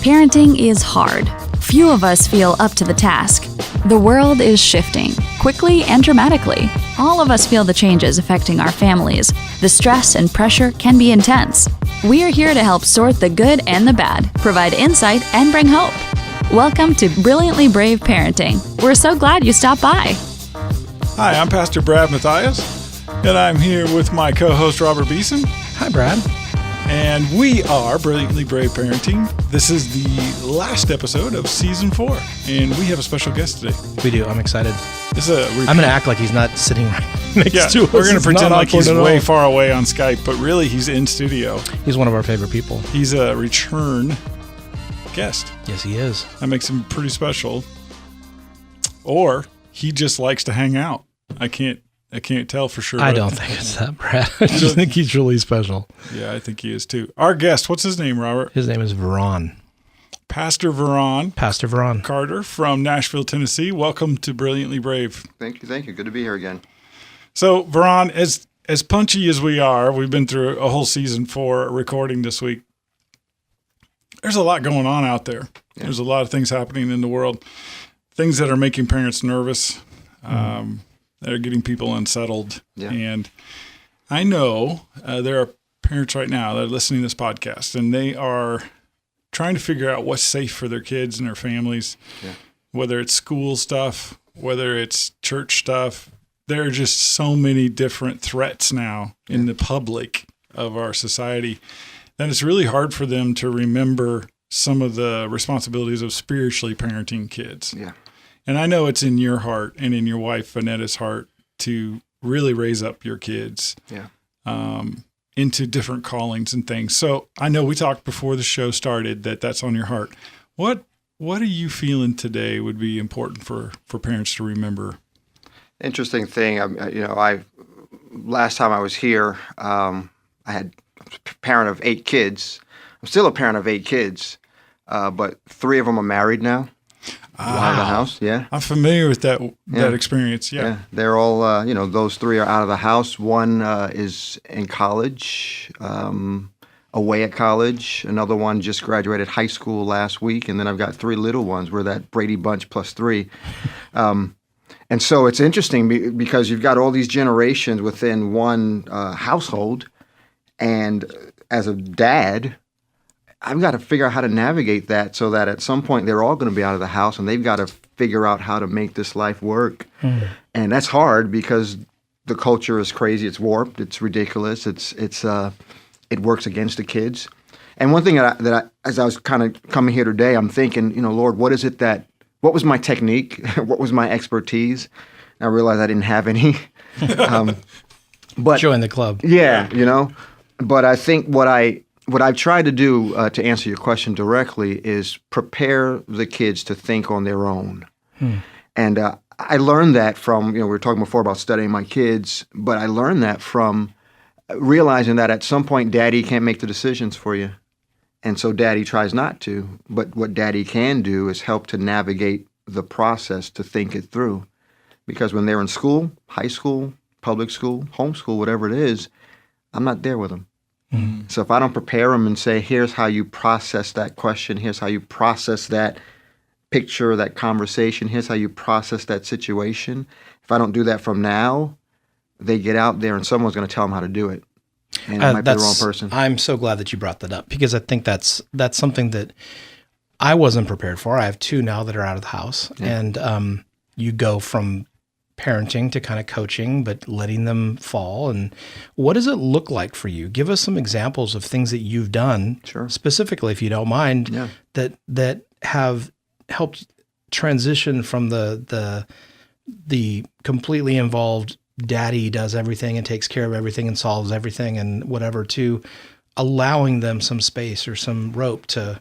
Parenting is hard. Few of us feel up to the task. The world is shifting, quickly and dramatically. All of us feel the changes affecting our families. The stress and pressure can be intense. We are here to help sort the good and the bad, provide insight, and bring hope. Welcome to Brilliantly Brave Parenting. We're so glad you stopped by. Hi, I'm Pastor Brad Mathias, and I'm here with my co-host Robert Beeson. Hi, Brad. And we are Brilliantly Brave Parenting. This is the last episode of Season 4, and we have a special guest today. We do. I'm excited. I'm going to act like he's not sitting right next to us. We're going to pretend like he's way far away on Skype, but really he's in studio. He's one of our favorite people. He's a return guest. Yes, he is. That makes him pretty special. Or he just likes to hang out. I can't tell for sure. I don't think it's that, Brad. I just think he's really special. Yeah, I think he is too. Our guest, what's his name, Robert? His name is Veronne. Pastor Veronne Carter from Nashville, Tennessee. Welcome to Brilliantly Brave. Thank you. Good to be here again. So, Veronne, as punchy as we are, we've been through a whole season 4 recording this week. There's a lot going on out there. Yeah. There's a lot of things happening in the world, things that are making parents nervous. That are getting people unsettled. Yeah. And I know there are parents right now that are listening to this podcast, and they are trying to figure out what's safe for their kids and their families, whether it's school stuff, whether it's church stuff. There are just so many different threats now in the public of our society that it's really hard for them to remember some of the responsibilities of spiritually parenting kids. Yeah. And I know it's in your heart and in your wife, Vanetta's heart, to really raise up your kids into different callings and things. So I know we talked before the show started that's on your heart. What are you feeling today would be important for parents to remember? Interesting thing. Last time I was here, I had a parent of 8 kids. I'm still a parent of 8 kids, but 3 of them are married now. Out of the house, yeah. I'm familiar with that experience, yeah. They're all, those 3 are out of the house. One is in college, away at college. Another one just graduated high school last week. And then I've got 3 little ones. We're that Brady Bunch plus 3. And so it's interesting because you've got all these generations within one household. And as a dad, I've got to figure out how to navigate that so that at some point they're all going to be out of the house and they've got to figure out how to make this life work. And that's hard because the culture is crazy. It's warped. It's ridiculous. It works against the kids. And one thing that I as I was kind of coming here today, I'm thinking, Lord, what was my technique? What was my expertise? And I realized I didn't have any. But join the club. Yeah, But I think what I've tried to do to answer your question directly is prepare the kids to think on their own. And I learned that from, we were talking before about studying my kids, but I learned that from realizing that at some point daddy can't make the decisions for you. And so daddy tries not to. But what daddy can do is help to navigate the process to think it through. Because when they're in school, high school, public school, homeschool, whatever it is, I'm not there with them. So if I don't prepare them and say, here's how you process that question, here's how you process that picture, that conversation, here's how you process that situation, if I don't do that from now, they get out there and someone's going to tell them how to do it. And it might be the wrong person. I'm so glad that you brought that up because I think that's something that I wasn't prepared for. I have 2 now that are out of the house. Yeah. And you go from parenting to kind of coaching, but letting them fall. And what does it look like for you? Give us some examples of things that you've done, specifically, if you don't mind, that have helped transition from the completely involved daddy does everything and takes care of everything and solves everything and whatever to allowing them some space or some rope to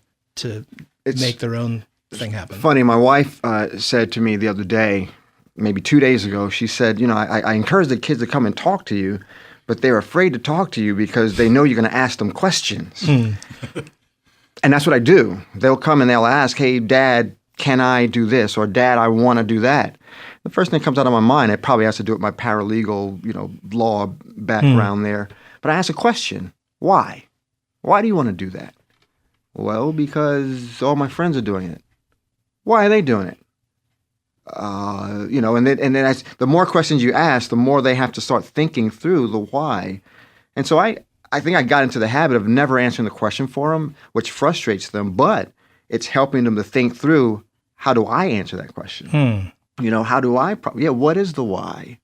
make their own thing happen. Funny, my wife said to me the other day, maybe 2 days ago, she said, I encourage the kids to come and talk to you, but they're afraid to talk to you because they know you're going to ask them questions. And that's what I do. They'll come and they'll ask, hey, Dad, can I do this? Or Dad, I want to do that. The first thing that comes out of my mind, it probably has to do with my paralegal, law background there. But I ask a question. Why? Why do you want to do that? Well, because all my friends are doing it. Why are they doing it? And then as the more questions you ask, the more they have to start thinking through the why. And so I think I got into the habit of never answering the question for them, which frustrates them, but it's helping them to think through, how do I answer that question? How do I, what is the why?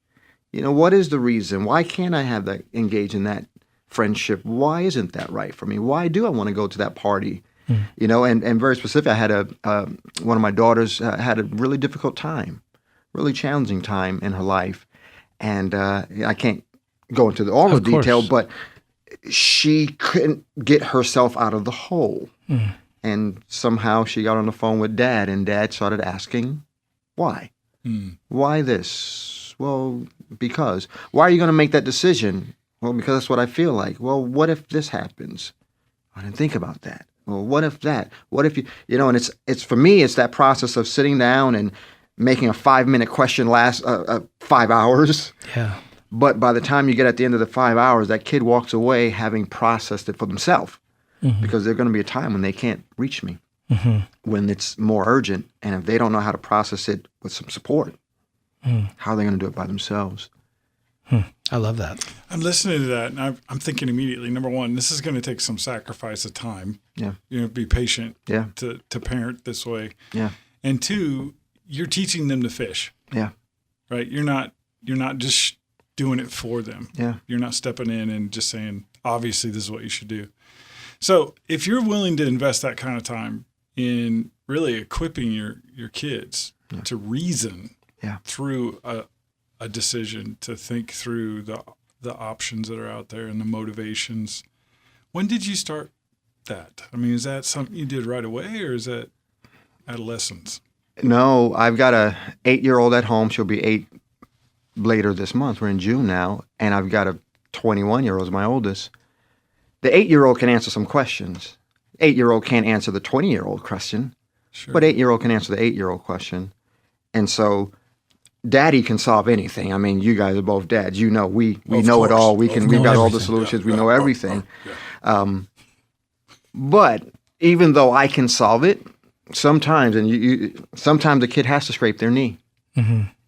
What is the reason? Why can't I have that, engage in that friendship? Why isn't that right for me? Why do I want to go to that party? And very specific, I had one of my daughters had a really difficult time, really challenging time in her life. And I can't go into all the detail, but she couldn't get herself out of the hole. And somehow she got on the phone with Dad, and Dad started asking, why? Why this? Well, because. Why are you going to make that decision? Well, because that's what I feel like. Well, what if this happens? I didn't think about that. Well, what if that? What if and it's for me, it's that process of sitting down and making a 5-minute question last 5 hours. Yeah. But by the time you get at the end of the 5 hours, that kid walks away having processed it for themselves. Because there's going to be a time when they can't reach me, when it's more urgent. And if they don't know how to process it with some support, how are they going to do it by themselves? I love that. I'm listening to that, and I'm thinking immediately, number one, this is going to take some sacrifice of time. Yeah. Be patient Yeah. to parent this way. Yeah. And two, you're teaching them to fish. Yeah. Right? You're not just doing it for them. Yeah. You're not stepping in and just saying, obviously, this is what you should do. So if you're willing to invest that kind of time in really equipping your kids to reason through a decision, to think through the options that are out there and the motivations, when did you start that? I mean, is that something you did right away, or is that adolescence? No, I've got a 8-year-old at home. She'll be 8 later this month. We're in June now. And I've got a 21-year-old, my oldest. The 8-year-old can answer some questions. 8-year-old can't answer the 20-year-old question. Sure. But 8-year-old can answer the 8-year-old question. And so Daddy can solve anything. I mean, you guys are both dads. We know it all. We've got all the solutions. We know everything. But even though I can solve it, sometimes, sometimes the kid has to scrape their knee.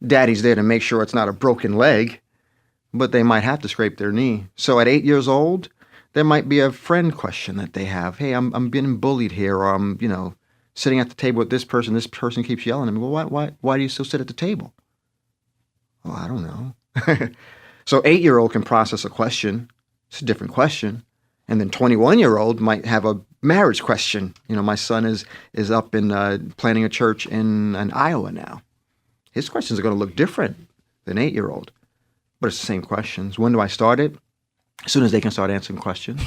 Daddy's there to make sure it's not a broken leg, but they might have to scrape their knee. So at 8 years old, there might be a friend question that they have. Hey, I'm being bullied here, or I'm, sitting at the table with this person. This person keeps yelling at me. Well, why do you still sit at the table? Well, I don't know. So 8-year-old can process a question. It's a different question. And then 21-year-old might have a marriage question. My son is up in planning a church in Iowa now. His questions are going to look different than 8-year-old. But it's the same questions. When do I start it? As soon as they can start answering questions.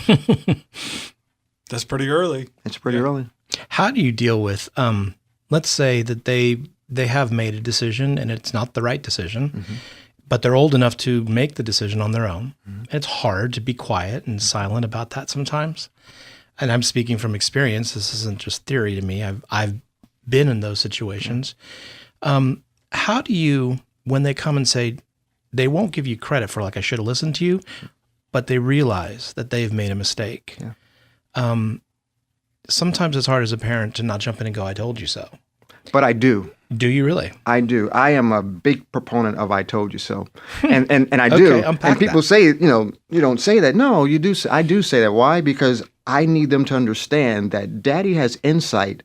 That's pretty early. It's pretty early. How do you deal with, let's say that they have made a decision and it's not the right decision, but they're old enough to make the decision on their own. It's hard to be quiet and silent about that sometimes. And I'm speaking from experience. This isn't just theory to me. I've been in those situations. How do you, when they come and say, they won't give you credit for like, I should have listened to you, but they realize that they've made a mistake. Sometimes it's hard as a parent to not jump in and go, I told you so. But I do. Do you really? I do. I am a big proponent of I told you so. And I do. Okay, and people that. say, you don't say that. No, you do. I do say that. Why? Because I need them to understand that Daddy has insight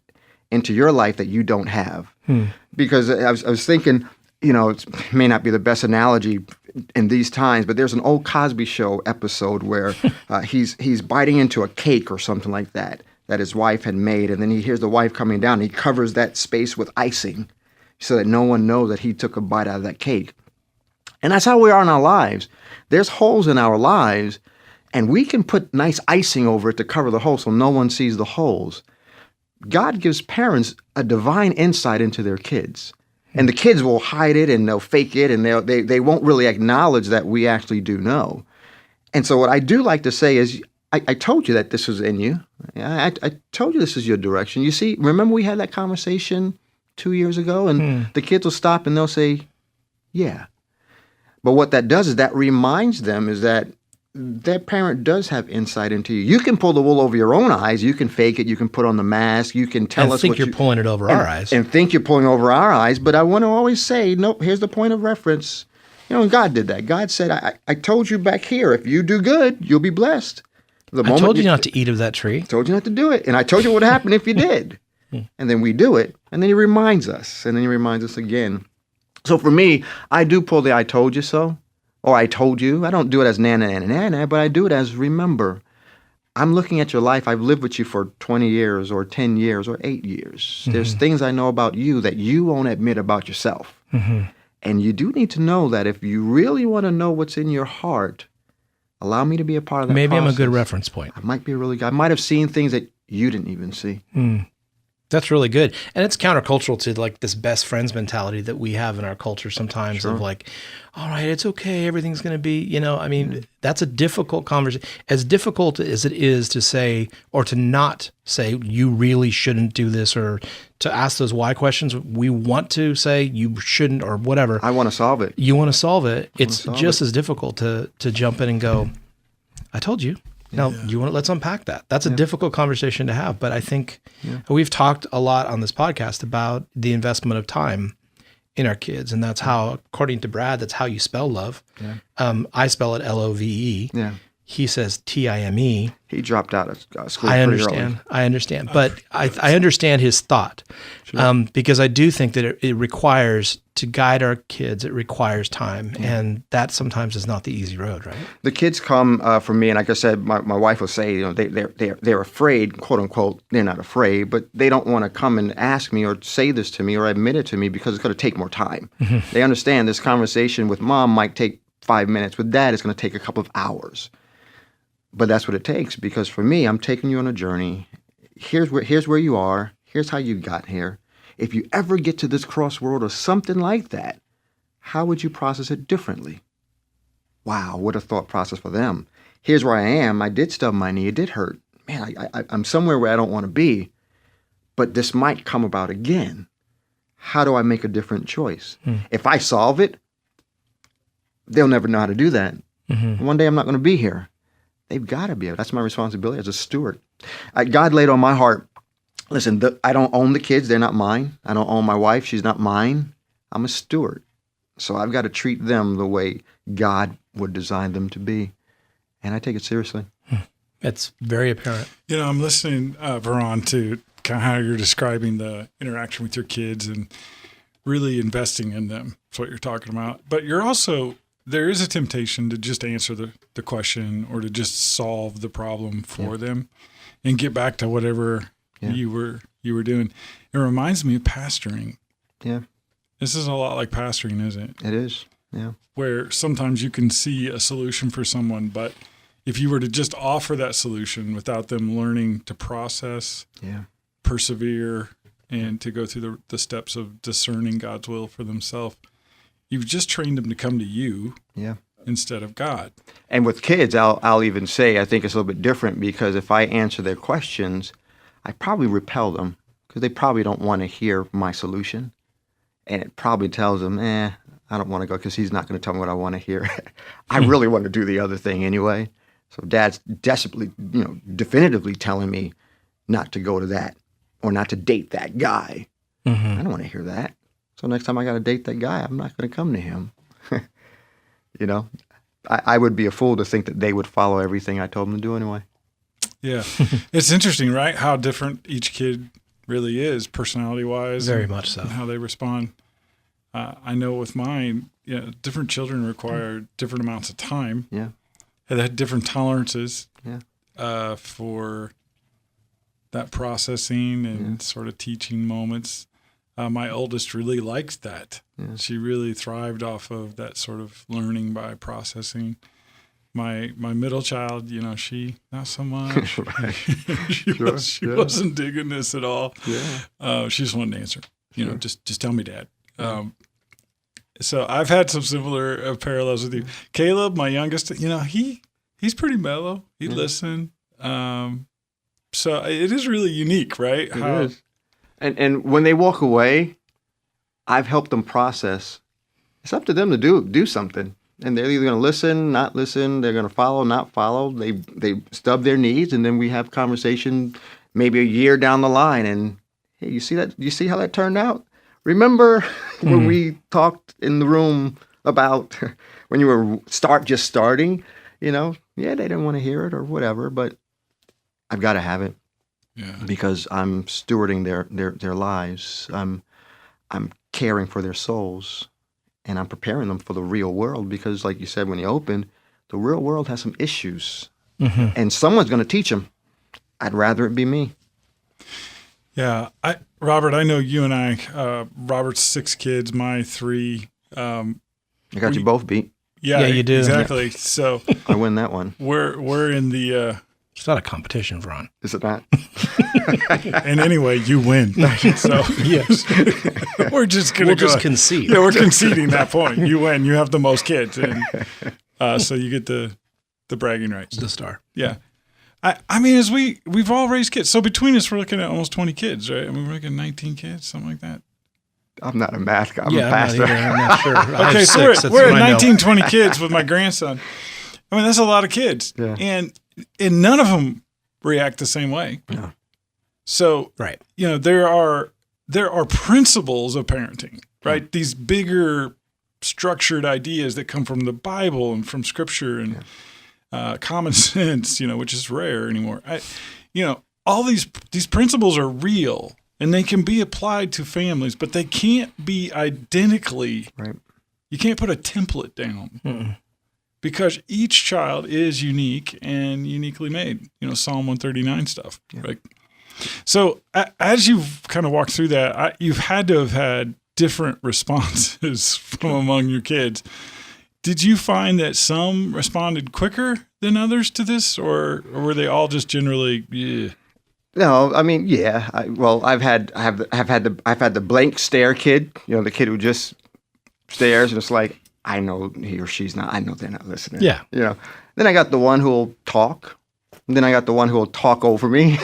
into your life that you don't have. Because I was thinking, it may not be the best analogy in these times, but there's an old Cosby Show episode where he's biting into a cake or something like that his wife had made, and then he hears the wife coming down, and he covers that space with icing so that no one knows that he took a bite out of that cake. And that's how we are in our lives. There's holes in our lives, and we can put nice icing over it to cover the hole so no one sees the holes. God gives parents a divine insight into their kids. And the kids will hide it and they'll fake it and they won't really acknowledge that we actually do know. And so what I do like to say is, I told you that this was in you. I told you this is your direction. You see, remember we had that conversation 2 years ago? And the kids will stop and they'll say, yeah. But what that does is that reminds them is that that parent does have insight into you. You can pull the wool over your own eyes. You can fake it. You can put on the mask. You can tell us think what you're pulling it over our eyes. And think you're pulling over our eyes. But I want to always say, nope, here's the point of reference. And God did that. God said, I told you back here, if you do good, you'll be blessed. I told you not to eat of that tree. Told you not to do it. And I told you what would happen if you did. And then we do it. And then he reminds us. And then he reminds us again. So for me, I do pull the I told you so. Or I told you. I don't do it as nana, but I do it as remember. I'm looking at your life. I've lived with you for 20 years or 10 years or 8 years. There's things I know about you that you won't admit about yourself. And you do need to know that if you really want to know what's in your heart, allow me to be a part of that Maybe process. I'm a good reference point. I might be a really good. I might have seen things that you didn't even see. That's really good. And it's countercultural to like this best friends mentality that we have in our culture sometimes of like, all right, it's okay. Everything's going to be, I mean, that's a difficult conversation. As difficult as it is to say, or to not say, you really shouldn't do this, or to ask those why questions, we want to say you shouldn't or whatever. I want to solve it. You want to solve it. It's just as difficult to jump in and go, I told you. Now, let's unpack that. That's a difficult conversation to have, but I think we've talked a lot on this podcast about the investment of time in our kids, and that's how, according to Brad, that's how you spell love. I spell it Love. Yeah. He says Time. He dropped out of school. I pretty understand, but I understand his thought because I do think that it requires, to guide our kids, it requires time, and that sometimes is not the easy road, right? The kids come for me, and like I said, my wife will say, they're afraid, quote unquote. They're not afraid, but they don't want to come and ask me or say this to me or admit it to me because it's going to take more time. They understand this conversation with mom might take 5 minutes. With dad, it's going to take a couple of hours. But that's what it takes, because for me, I'm taking you on a journey. Here's where you are. Here's how you got here. If you ever get to this crossroad or something like that, how would you process it differently? Wow, what a thought process for them. Here's where I am. I did stub my knee. It did hurt. Man, I'm somewhere where I don't want to be. But this might come about again. How do I make a different choice? If I solve it, they'll never know how to do that. One day I'm not going to be here. They've got to be able. That's my responsibility as a steward. God laid on my heart, listen, I don't own the kids. They're not mine. I don't own my wife. She's not mine. I'm a steward. So I've got to treat them the way God would design them to be. And I take it seriously. It's very apparent. I'm listening, Veronne, to kind of how you're describing the interaction with your kids and really investing in them. That's what you're talking about. But you're also, there is a temptation to just answer the question or to just solve the problem for them and get back to whatever you were doing. It reminds me of pastoring. Yeah. This is a lot like pastoring, isn't it? It is. Yeah. Where sometimes you can see a solution for someone, but if you were to just offer that solution without them learning to process, persevere, and to go through the steps of discerning God's will for themselves, you've just trained them to come to you instead of God. And with kids, I'll even say I think it's a little bit different, because if I answer their questions, I probably repel them because they probably don't want to hear my solution. And it probably tells them, I don't want to go because he's not going to tell me what I want to hear. I really want to do the other thing anyway. So dad's desperately, definitively telling me not to go to that or not to date that guy. I don't want to hear that. So next time I got to date that guy, I'm not going to come to him. I would be a fool to think that they would follow everything I told them to do anyway. Yeah. It's interesting, right? How different each kid really is, personality-wise. Very much so. And how they respond. I know with mine, different children require different amounts of time. Yeah. And they had different tolerances Yeah. For that processing and sort of teaching moments. My oldest really likes that. Yeah. She really thrived off of that sort of learning by processing. My middle child, she not so much. Right. she wasn't digging this at all. Yeah. She just wanted an answer. Just tell me, Dad. So I've had some similar parallels with you. Caleb, my youngest, he's pretty mellow. He listened. So it is really unique, right? It is. And when they walk away, I've helped them process. It's up to them to do something. And they're either going to listen, not listen. They're going to follow, not follow. They stub their knees, and then we have conversation maybe a year down the line. And hey, you see that? You see how that turned out? Remember when we talked in the room about when you were just starting? You know, yeah, they didn't want to hear it or whatever, but I've got to have it. Yeah. Because I'm stewarding their lives. I'm caring for their souls, and I'm preparing them for the real world. Because, like you said when you opened, the real world has some issues, and someone's going to teach them. I'd rather it be me. Yeah, Robert, I know you and I. Robert's 6 kids, my 3. I got you both beat. Yeah, you do. Exactly. So I win that one. We're in the. It's not a competition, Veronne. Is it not? And anyway, you win. So Yes. we're just going to just concede. Yeah, we're conceding that point. You win. You have the most kids, and so you get the bragging rights. The star. Yeah. I mean, as we've all raised kids. So between us, we're looking at almost 20 kids, right? I mean, we're looking at 19 kids, something like that. I'm not a math guy. I'm a I'm pastor. not sure. I Okay, have so 6. we're at 19, 20 kids with my grandson. I mean, that's a lot of kids. Yeah. And none of them react the same way. No. So, Right. you know, there are principles of parenting, right? These bigger structured ideas that come from the Bible and from Scripture and common sense, you know, which is rare anymore. All these principles are real, and they can be applied to families, but they can't be identically. Right. You can't put a template down. Because each child is unique and uniquely made, you know, Psalm 139 stuff. Yeah. Right? So as you've kind of walked through that, you've had to have had different responses from among your kids. Did you find that some responded quicker than others to this, or were they all just generally, yeah? No, I mean, yeah. I've had the blank stare kid. You know, the kid who just stares and it's like, I know he or she's not. I know they're not listening. Yeah. You know. Then I got the one who'll talk. And then I got the one who'll talk over me.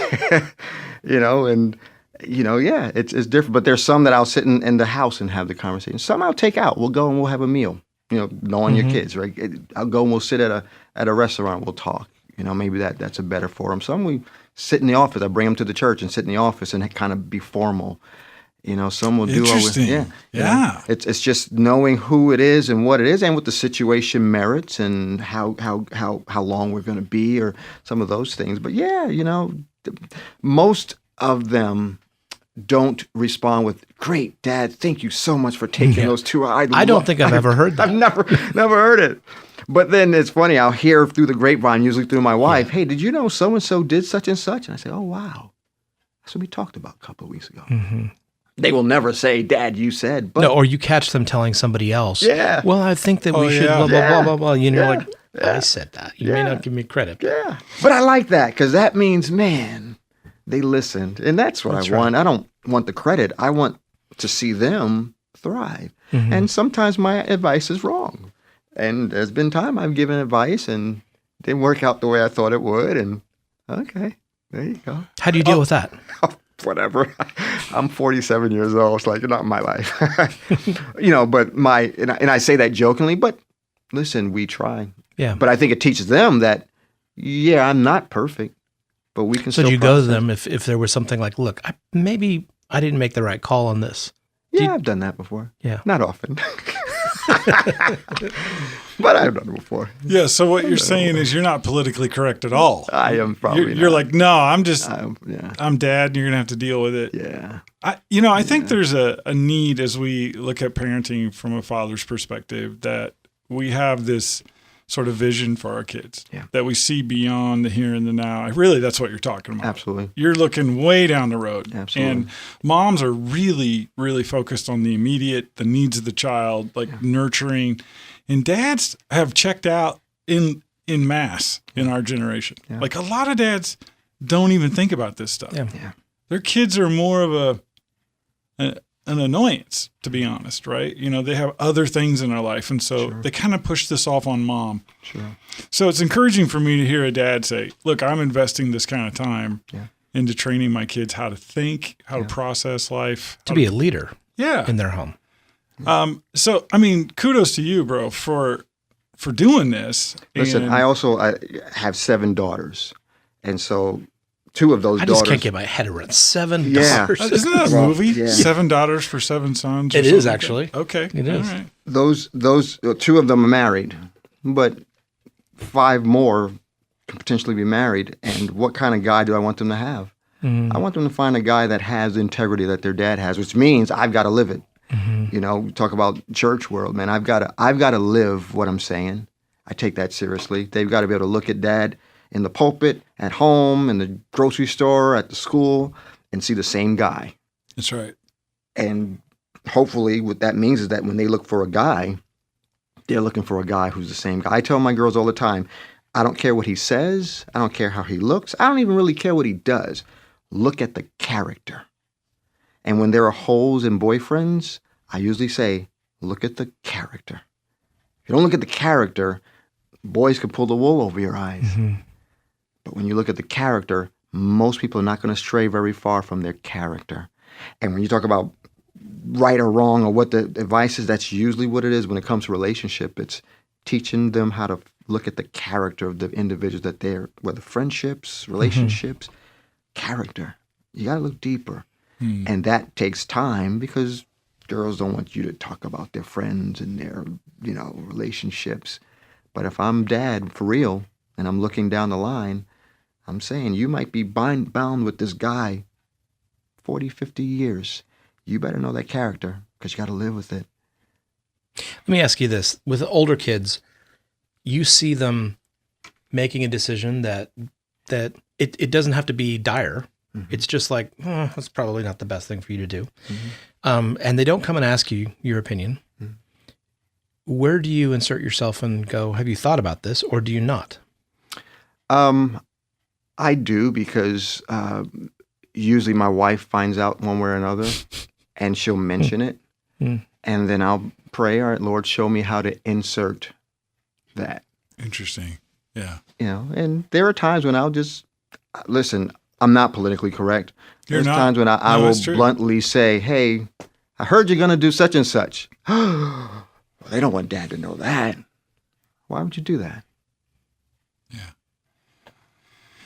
You know, and you know, yeah, it's different. But there's some that I'll sit in the house and have the conversation. Some I'll take out. We'll go and we'll have a meal. You know, knowing your kids, right? I'll go and we'll sit at a restaurant. We'll talk. You know, maybe that's a better forum. Some we sit in the office. I bring them to the church and sit in the office and kind of be formal. You know, some will do always. Yeah. Yeah. It's just knowing who it is and what it is and what the situation merits and how long we're going to be or some of those things. But yeah, you know, most of them don't respond with, "Great, Dad, thank you so much for taking those 2 hours." I don't think I've ever heard that. I've never heard it. But then it's funny, I'll hear through the grapevine, usually through my wife, "Hey, did you know so-and-so did such and such?" And I say, "Oh, wow. That's what we talked about a couple of weeks ago." They will never say, "Dad, you said." But No, or you catch them telling somebody else. Yeah. Well, I think that we should yeah. blah, blah, Yeah. blah, blah, blah. You know, Yeah. like, I said that. You may not give me credit. Yeah. But I like that because that means, man, they listened. And that's what I want. I don't want the credit. I want to see them thrive. And sometimes my advice is wrong. And there's been time I've given advice and it didn't work out the way I thought it would. And okay, there you go. How do you deal with that? Whatever. I'm 47 years old. It's like, not in my life. You know, but and I say that jokingly, but listen, we try. Yeah. But I think it teaches them that, yeah, I'm not perfect, but we can So still do you go to process. them if there was something like, look, maybe I didn't make the right call on this. Yeah, I've done that before. Yeah. Not often. But I've done it before. Yeah. So what you're saying is you're not politically correct at all. I am probably You're not. like, no, I'm just, Yeah. I'm dad, and you're gonna have to deal with it. Yeah. I think there's a need as we look at parenting from a father's perspective that we have this sort of vision for our kids that we see beyond the here and the now. Really, that's what you're talking about. Absolutely. You're looking way down the road. Absolutely. And moms are really, really focused on the immediate, the needs of the child, like nurturing. And dads have checked out in mass in our generation. Yeah. Like a lot of dads don't even think about this stuff. Yeah. Yeah. Their kids are more of an annoyance, to be honest, right? You know, they have other things in their life, and so they kind of push this off on mom. Sure. So it's encouraging for me to hear a dad say, look, I'm investing this kind of time Yeah. into training my kids how to think, how to process life. To be a leader Yeah. in their home. So, I mean, kudos to you, bro, for for doing this. Listen, And I have 7 daughters, and so 2 of those I daughters. just can't get my head around $7. Yeah. Isn't that a Well, movie? yeah. 7 Daughters for 7 Sons? or It something is like that? actually. Okay. It is. All right. Those 2 of them are married, but 5 more can potentially be married. And what kind of guy do I want them to have? I want them to find a guy that has the integrity that their dad has, which means I've got to live it. You know, we talk about church world, man. I've got to live what I'm saying. I take that seriously. They've got to be able to look at dad in the pulpit, at home, in the grocery store, at the school, and see the same guy. That's right. And hopefully what that means is that when they look for a guy, they're looking for a guy who's the same guy. I tell my girls all the time, I don't care what he says. I don't care how he looks. I don't even really care what he does. Look at the character. And when there are holes in boyfriends, I usually say, look at the character. If you don't look at the character, boys can pull the wool over your eyes. But when you look at the character, most people are not going to stray very far from their character. And when you talk about right or wrong or what the advice is, that's usually what it is when it comes to relationship. It's teaching them how to look at the character of the individuals that they're, whether friendships, relationships, character. You got to look deeper. And that takes time because girls don't want you to talk about their friends and their, relationships. But if I'm dad for real and I'm looking down the line, I'm saying you might be bound with this guy 40, 50 years. You better know that character because you got to live with it. Let me ask you this. With older kids, you see them making a decision that it doesn't have to be dire. It's just like, that's probably not the best thing for you to do. And they don't come and ask you your opinion. Where do you insert yourself and go, have you thought about this, or do you not? I do because usually my wife finds out one way or another and she'll mention it. And then I'll pray, all right, Lord, show me how to insert that. Interesting. Yeah. And there are times when I'll just, listen, I'm not politically correct. You're There's not. times when I No, will that's true. bluntly say, hey, I heard you're going to do such and such. Well, they don't want dad to know that. Why would you do that?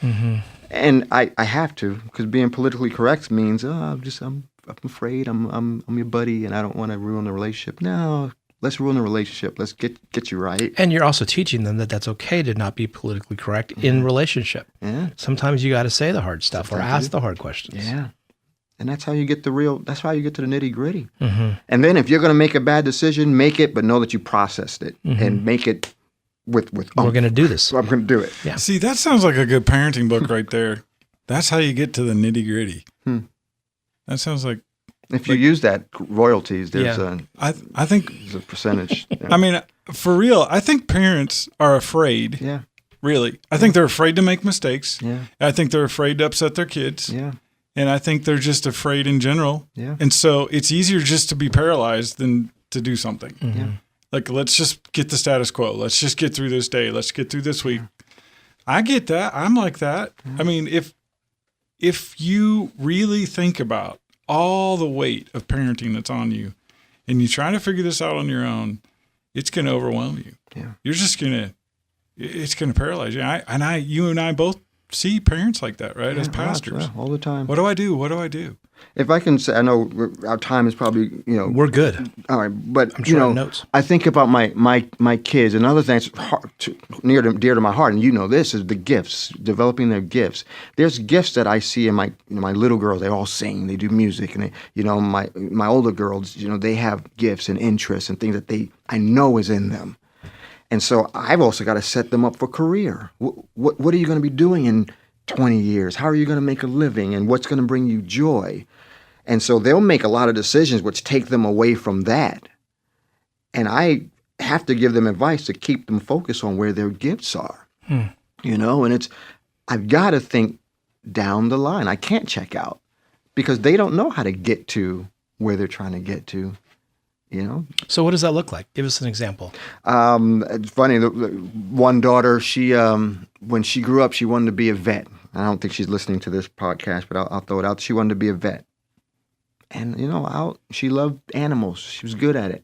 Yeah. And I have to, because being politically correct means, I'm afraid I'm your buddy and I don't want to ruin the relationship. No, let's ruin the relationship. Let's get you right. And you're also teaching them that that's okay to not be politically correct in relationship. Yeah. Sometimes you got to say the hard stuff or Sometimes you ask do. the hard questions. Yeah. And that's how you get that's how you get to the nitty gritty. And then if you're going to make a bad decision, make it, but know that you processed it and make it with We're going to do this. So I'm going to do it. Yeah. See, that sounds like a good parenting book right there. That's how you get to the nitty gritty. That sounds like, If you use that royalties, there's I think, a percentage. Yeah. I mean, for real, I think parents are afraid. Yeah. Really. I think they're afraid to make mistakes. Yeah. I think they're afraid to upset their kids. Yeah. And I think they're just afraid in general. Yeah. And so it's easier just to be paralyzed than to do something. Yeah. Like, let's just get the status quo. Let's just get through this day. Let's get through this week. I get that. I'm like that. I mean, if you really think about all the weight of parenting that's on you and you try to figure this out on your own, it's going to overwhelm you. Yeah. You're just it's going to paralyze you. You and I both see parents like that, right? As pastors. Yeah, all the time. What do I do? What do I do? If I can say, I know our time is probably, We're good. all right, but I'm trying notes. I think about my kids. Another thing that's dear to my heart, and this is the gifts, developing their gifts. There's gifts that I see in my little girls. They all sing, they do music, and my older girls, they have gifts and interests and things that I know is in them. And so I've also got to set them up for career. What are you going to be doing in 20 years? How are you going to make a living? And what's going to bring you joy? And so they'll make a lot of decisions which take them away from that. And I have to give them advice to keep them focused on where their gifts are. And I've got to think down the line. I can't check out because they don't know how to get to where they're trying to get to. So what does that look like? Give us an example. It's funny. The one daughter, she when she grew up, she wanted to be a vet. I don't think she's listening to this podcast, but I'll throw it out. She wanted to be a vet, and she loved animals. She was good at it.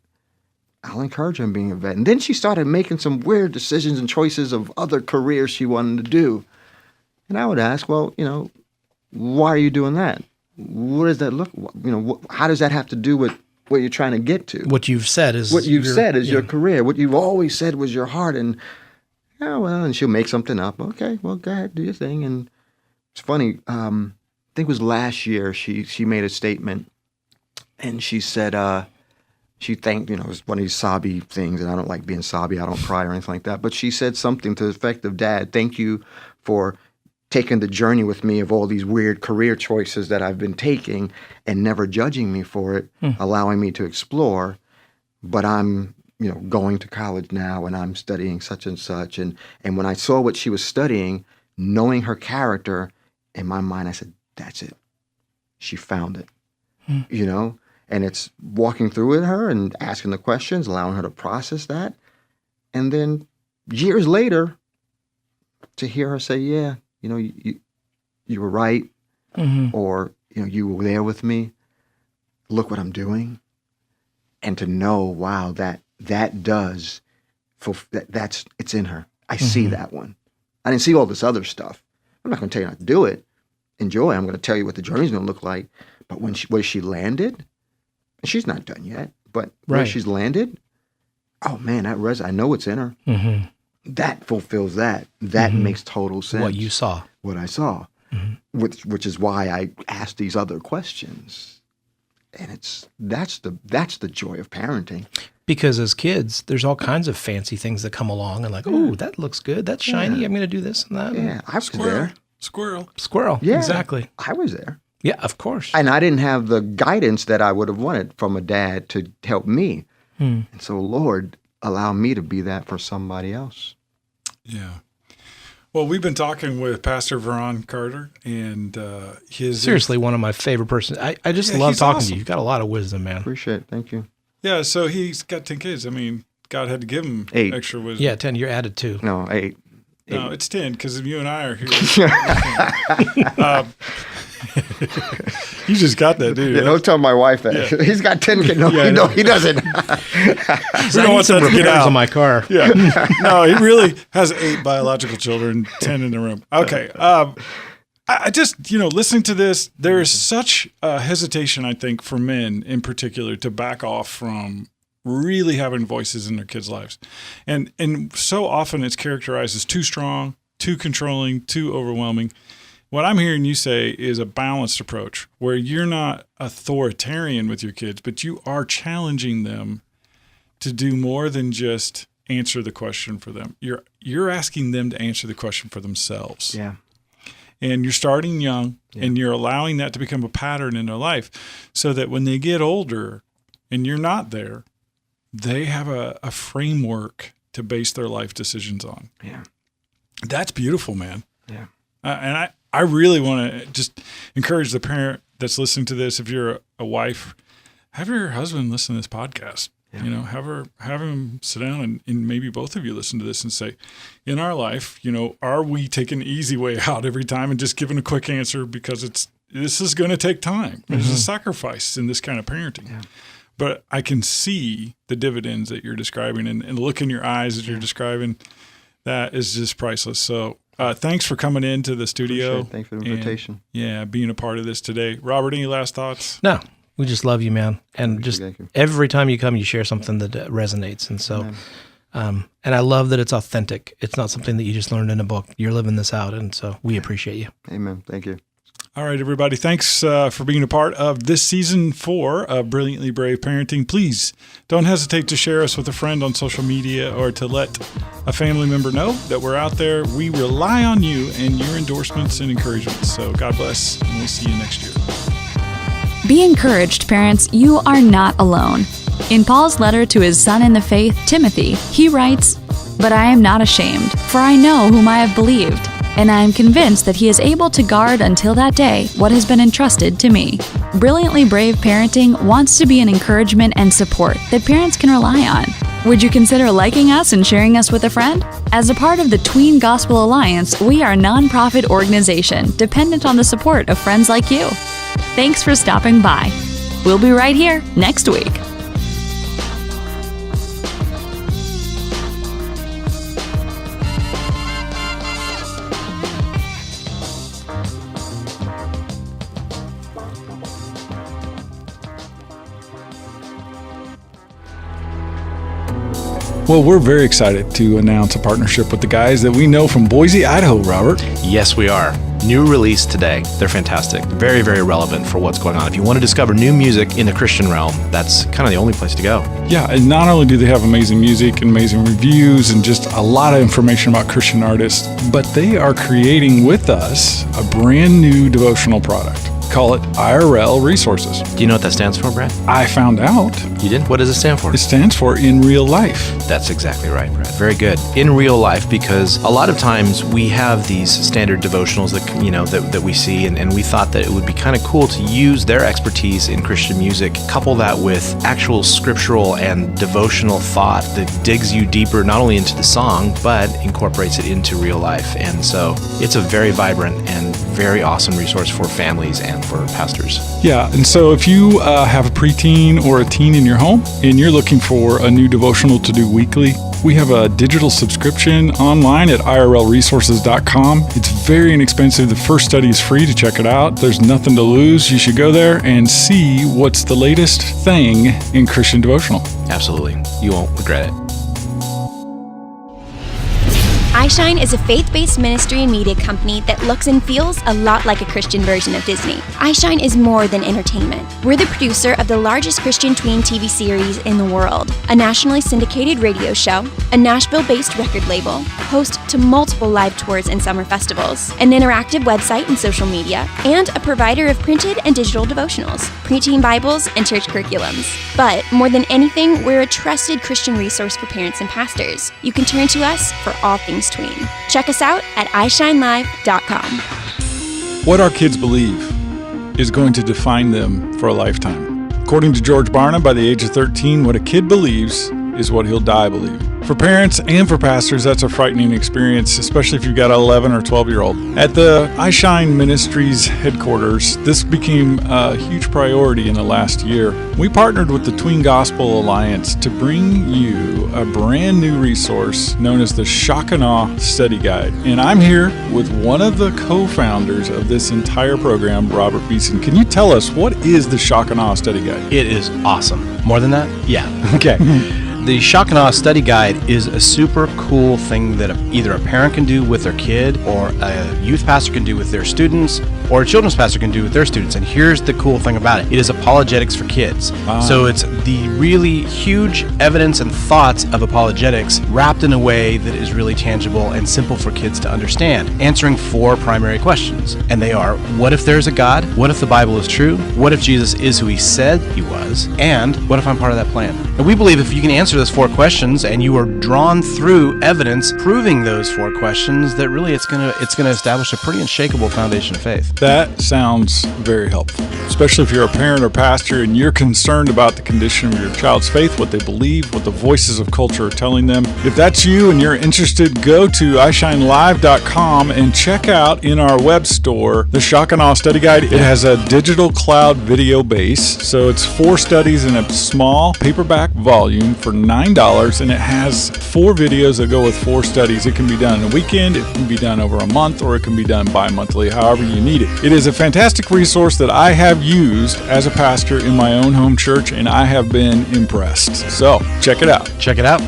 I'll encourage her in being a vet. And then she started making some weird decisions and choices of other careers she wanted to do. And I would ask, well, why are you doing that? What does that look? How does that have to do with what you're trying to get to? What you've said is your career. What you've always said was your heart. And and she'll make something up. Okay, well, go ahead, do your thing. And it's funny. I think it was last year. She made a statement, and she said she thanked. It was one of these sobby things, and I don't like being sobby. I don't cry or anything like that. But she said something to the effect of, "Dad, thank you for taking the journey with me of all these weird career choices that I've been taking and never judging me for it, allowing me to explore. But I'm, going to college now and I'm studying such and such." And when I saw what she was studying, knowing her character, in my mind, I said, that's it. She found it, and it's walking through with her and asking the questions, allowing her to process that. And then years later, to hear her say, yeah, you were right, or, you were there with me. Look what I'm doing. And to know, wow, that does, it's in her. I see that one. I didn't see all this other stuff. I'm not going to tell you not to do it. Enjoy. I'm going to tell you what the journey's going to look like. But where she landed, and she's not done yet, but where she's landed, oh man, I know it's in her. Mm-hmm. That fulfills that. That makes total sense. What you saw. What I saw. Which is why I asked these other questions. And that's the joy of parenting. Because as kids, there's all kinds of fancy things that come along and like, oh, that looks good. That's shiny. I'm going to do this and that. Yeah, I was there. Squirrel. Yeah, exactly. I was there. Yeah, of course. And I didn't have the guidance that I would have wanted from a dad to help me. And so, Lord, allow me to be that for somebody else. Yeah. Well, we've been talking with Pastor Veronne Carter, and seriously one of my favorite persons. I just love talking to you. You've got a lot of wisdom, man. Appreciate it. Thank you. Yeah, so he's got 10 kids. I mean, God had to give him 8 extra wisdom. Yeah, 10. You're added 2. No, 8. No, it's 10 because you and I are here. You just got that, dude. Yeah, don't tell my wife that. Yeah. He's got 10 kids. No, he doesn't. We don't want that to get out on my car. Yeah. No, he really has 8 biological children, 10 in the room. Okay. I just, listening to this, there is such a hesitation, I think, for men in particular to back off from really having voices in their kids' lives. And so often it's characterized as too strong, too controlling, too overwhelming. What I'm hearing you say is a balanced approach where you're not authoritarian with your kids, but you are challenging them to do more than just answer the question for them. You're asking them to answer the question for themselves. Yeah. And you're starting young, and you're allowing that to become a pattern in their life so that when they get older and you're not there, they have a framework to base their life decisions on. Yeah. That's beautiful, man. Yeah. And I really want to just encourage the parent that's listening to this. If you're a wife, have your husband listen to this podcast. Yeah. Have him sit down and maybe both of you listen to this and say, in our life, are we taking the easy way out every time and just giving a quick answer because this is going to take time. There's a sacrifice in this kind of parenting. Yeah. But I can see the dividends that you're describing and the look in your eyes as you're describing. That is just priceless. So thanks for coming into the studio. Thanks for the invitation. Being a part of this today. Robert, any last thoughts? No, we just love you, man. And just every time you come, you share something that resonates. And so, and I love that it's authentic. It's not something that you just learned in a book. You're living this out. And so we appreciate you. Amen. Thank you. All right, everybody. Thanks for being a part of this season 4 of Brilliantly Brave Parenting. Please don't hesitate to share us with a friend on social media or to let a family member know that we're out there. We rely on you and your endorsements and encouragements. So God bless, and we'll see you next year. Be encouraged, parents. You are not alone. In Paul's letter to his son in the faith, Timothy, he writes, "But I am not ashamed, for I know whom I have believed, and I am convinced that he is able to guard until that day what has been entrusted to me." Brilliantly Brave Parenting wants to be an encouragement and support that parents can rely on. Would you consider liking us and sharing us with a friend? As a part of the Tween Gospel Alliance, we are a nonprofit organization dependent on the support of friends like you. Thanks for stopping by. We'll be right here next week. Well, we're very excited to announce a partnership with the guys that we know from Boise, Idaho, Robert. Yes, we are. New release today. They're fantastic. Very, very relevant for what's going on. If you want to discover new music in the Christian realm, that's kind of the only place to go. Yeah, and not only do they have amazing music and amazing reviews and just a lot of information about Christian artists, but they are creating with us a brand new devotional product. Call it IRL Resources. Do you know what that stands for, Brad? I found out. You did? What does it stand for? It stands for In Real Life. That's exactly right, Brad. Very good. In real life, because a lot of times we have these standard devotionals that we see, and we thought that it would be kind of cool to use their expertise in Christian music, couple that with actual scriptural and devotional thought that digs you deeper, not only into the song, but incorporates it into real life. And so it's a very vibrant and very awesome resource for families and for pastors. Yeah, and so if you have a preteen or a teen in your home and you're looking for a new devotional to do weekly, we have a digital subscription online at irlresources.com. It's very inexpensive. The first study is free to check it out. There's nothing to lose. You should go there and see what's the latest thing in Christian devotional. Absolutely. You won't regret it. iShine is a faith-based ministry and media company that looks and feels a lot like a Christian version of Disney. iShine is more than entertainment. We're the producer of the largest Christian tween TV series in the world, a nationally syndicated radio show, a Nashville-based record label, host to multiple live tours and summer festivals, an interactive website and social media, and a provider of printed and digital devotionals, preteen Bibles, and church curriculums. But more than anything, we're a trusted Christian resource for parents and pastors. You can turn to us for all things tween. Check us out at ishinelive.com. What our kids believe is going to define them for a lifetime. According to George Barna, by the age of 13, what a kid believes is what he'll die believing. For parents and for pastors, that's a frightening experience, especially if you've got an 11 or 12-year-old. At the iShine Ministries headquarters, this became a huge priority in the last year. We partnered with the Tween Gospel Alliance to bring you a brand new resource known as the Shock and Awe Study Guide. And I'm here with one of the co-founders of this entire program, Robert Beeson. Can you tell us, what is the Shock and Awe Study Guide? It is awesome. More than that? Yeah. Okay. The Shock and Awe Study Guide is a super cool thing that either a parent can do with their kid, or a youth pastor can do with their students, or a children's pastor can do with their students. And here's the cool thing about it. It is apologetics for kids. So it's the really huge evidence and thoughts of apologetics wrapped in a way that is really tangible and simple for kids to understand, answering 4 primary questions. And they are, what if there's a God? What if the Bible is true? What if Jesus is who he said he was? And what if I'm part of that plan? And we believe if you can answer those 4 questions and you are drawn through evidence proving those 4 questions, that really it's gonna establish a pretty unshakable foundation of faith. That sounds very helpful, especially if you're a parent or pastor and you're concerned about the condition of your child's faith, what they believe, what the voices of culture are telling them. If that's you and you're interested, go to ishinelive.com and check out in our web store the Shock and Awe Study Guide. It has a digital cloud video base, so it's 4 studies in a small paperback volume for $9, and it has 4 videos that go with 4 studies. It can be done in a weekend, it can be done over a month, or it can be done bi-monthly, however you need it. It is a fantastic resource that I have used as a pastor in my own home church, and I have been impressed. So check it out. Check it out.